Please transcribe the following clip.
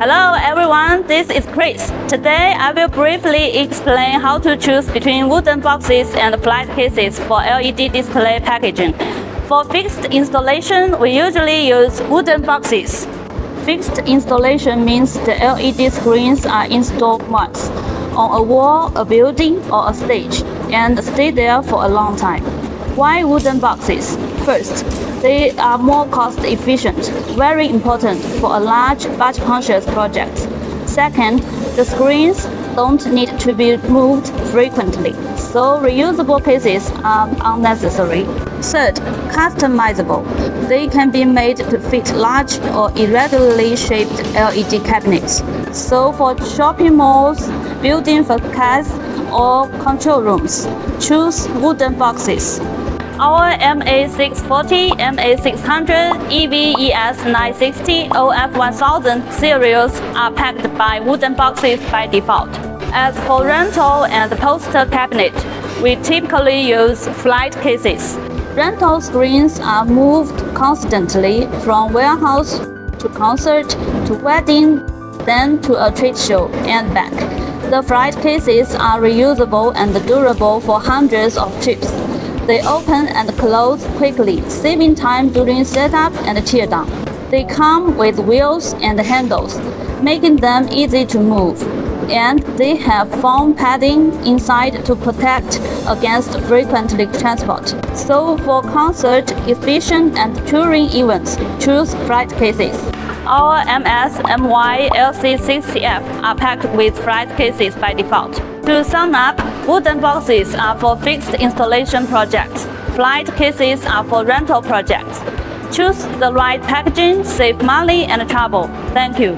Hello everyone, this is Chris. Today I will briefly explain how to choose between wooden boxes and flat cases for LED display packaging. For fixed installation, we usually use wooden boxes. Fixed installation means the LED screens are installed once on a wall, a building, or a stage and stay there for a long time. Why wooden boxes? First, they are more cost efficient, very important for a large budget-conscious project. Second, the screens don't need to be moved frequently, so reusable cases are unnecessary. Third, customizable. They can be made to fit large or irregularly shaped LED cabinets. So for shopping malls, building facades, or control rooms, choose wooden boxes. Our MA640, MA600, EVES 960, OF1000 serials are packed by wooden boxes by default. As for rental and poster cabinet, we typically use flat cases. Rental screens are moved constantly from warehouse to concert to wedding, then to a trade show and back. The flat cases are reusable and durable for hundreds of trips. They open and close quickly, saving time during setup and teardown. They come with wheels and handles, making them easy to move. And they have foam padding inside to protect against frequent transport. So for concert, exhibition, and touring events, choose flat cases. Our MS, MY, LC60F are packed with flat cases by default. To sum up, wooden boxes are for fixed installation projects. Flat cases are for rental projects. Choose the right packaging, save money and trouble. Thank you.